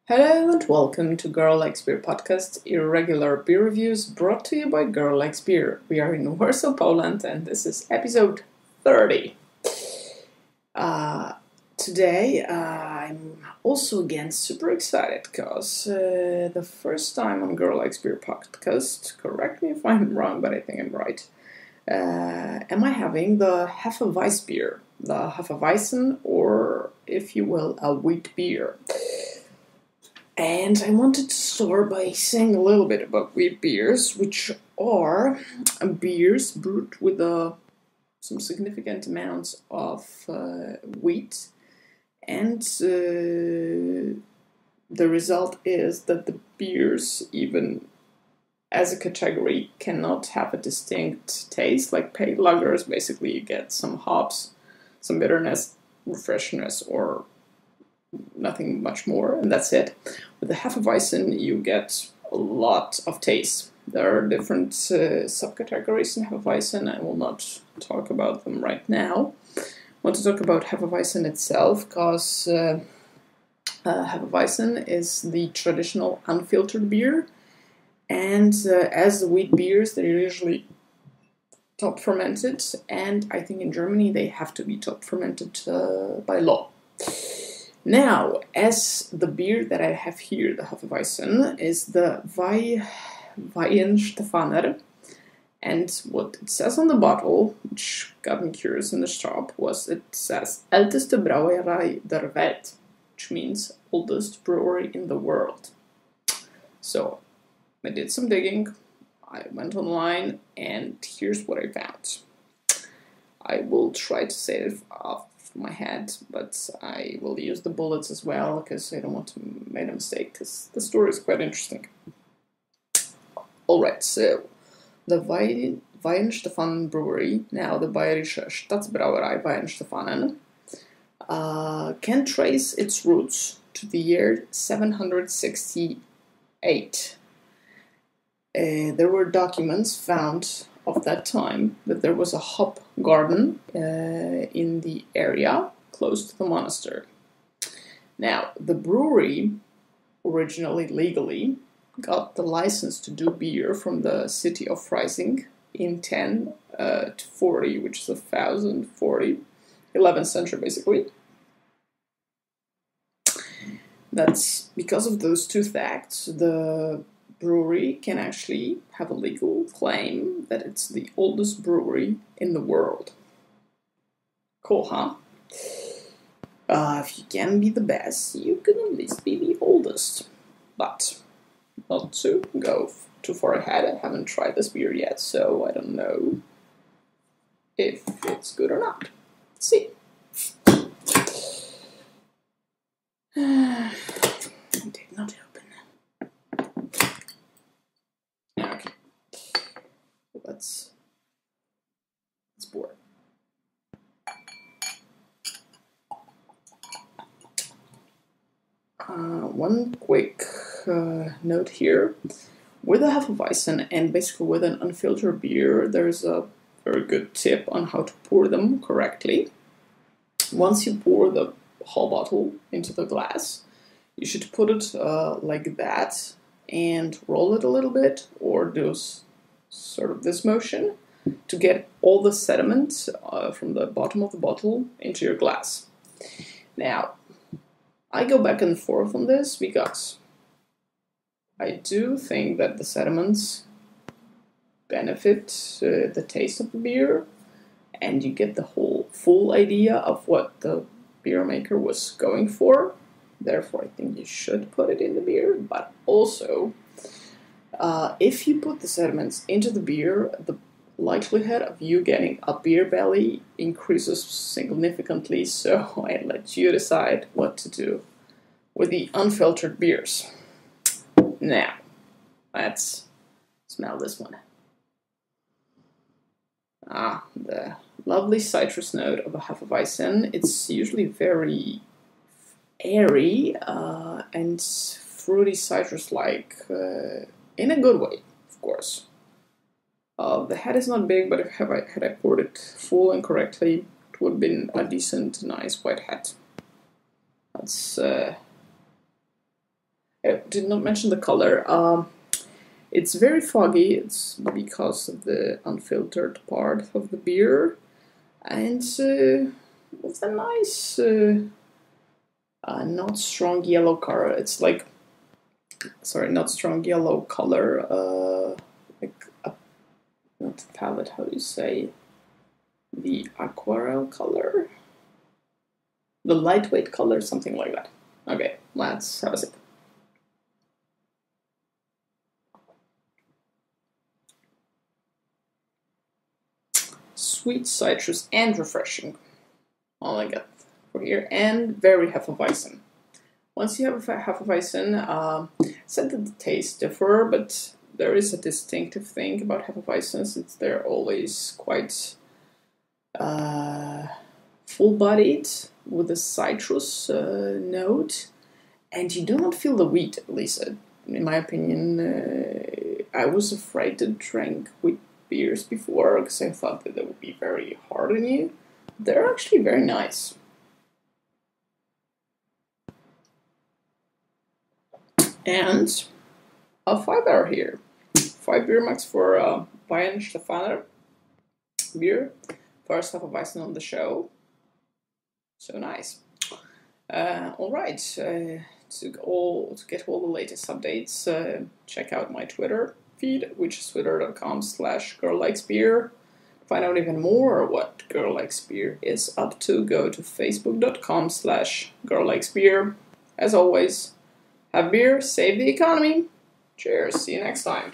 Hello and welcome to Girl Likes Beer podcast, irregular beer reviews brought to you by Girl Likes Beer. We are in Warsaw, Poland, and this is episode 30. Today, I'm also again super excited because the first time on Girl Likes Beer podcast, correct me if I'm wrong, but I think I'm right, am I having the Hefeweizen, the Hefeweizen, or if you will, a wheat beer. And I wanted to start by saying a little bit about wheat beers, which are beers brewed with some significant amounts of wheat. And the result is that the beers, even as a category, cannot have a distinct taste. Like pale lagers, basically you get some hops, some bitterness, refreshness, or nothing much more, and that's it. With the Hefeweizen, you get a lot of taste. There are different subcategories in Hefeweizen. I will not talk about them right now. I want to talk about Hefeweizen itself, because Hefeweizen is the traditional unfiltered beer, and as the wheat beers, they're usually top fermented, and I think in Germany they have to be top fermented by law. Now, as the beer that I have here, the Hefeweizen, is the Weihenstephaner, and what it says on the bottle, which got me curious in the shop, was it says "Älteste Brauerei der Welt," which means oldest brewery in the world. So, I did some digging, I went online, and here's what I found. I will try to say it off my head, but I will use the bullets as well because I don't want to make a mistake, because the story is quite interesting. Alright, so the Weihenstephaner brewery, now the Bayerische Staatsbrauerei Weihenstephaner, can trace its roots to the year 768. There were documents found of that time that there was a hop garden in the area close to the monastery. Now, the brewery, originally legally, got the license to do beer from the city of Freising in 1040, which is 1040, 11th century basically. That's because of those two facts, the brewery can actually have a legal claim that it's the oldest brewery in the world. Cool, huh? If you can be the best, you can at least be the oldest. But not to go too far ahead, I haven't tried this beer yet, so I don't know if it's good or not. Let's see. Did not open. Okay. Let's pour. One quick note here. With a Hefeweizen and basically with an unfiltered beer, there's a very good tip on how to pour them correctly. Once you pour the whole bottle into the glass, you should put it like that and roll it a little bit, or do sort of this motion to get all the sediment from the bottom of the bottle into your glass. Now, I go back and forth on this because I do think that the sediments benefit the taste of the beer, and you get the whole full idea of what the beer maker was going for. Therefore, I think you should put it in the beer, but also, if you put the sediments into the beer, the likelihood of you getting a beer belly increases significantly, so I let you decide what to do with the unfiltered beers. Now, let's smell this one. The lovely citrus note of a Hefeweizen. It's usually very airy and fruity citrus-like in a good way, of course. The head is not big, but had I poured it full and correctly, it would have been a decent, nice white head. Let's I did not mention the color. It's very foggy. It's because of the unfiltered part of the beer, and with a nice, not strong yellow color. It's like, sorry, not strong yellow color. Like not the palette. How do you say? The aquarelle color, the lightweight color, something like that. Okay, let's have a sip. Sweet citrus and refreshing. All I get for here, and very Hefeweizen. Once you have a Hefeweizen, said that the tastes differ, but there is a distinctive thing about Hefeweizens. They're always quite full-bodied with a citrus note, and you do not feel the wheat, at least in my opinion. I was afraid to drink wheat beers before because I thought that they would be very hard on you. They're actually very nice. And a 5-hour here. 5 beer max for Weihenstephaner beer. First Hefeweizen on the show. So nice. Alright, to get all the latest updates, check out my Twitter feed, which is twitter.com/girllikesbeer. To find out even more what girllikesbeer is up to, go to facebook.com/girllikesbeer. As always, have beer, save the economy. Cheers, see you next time.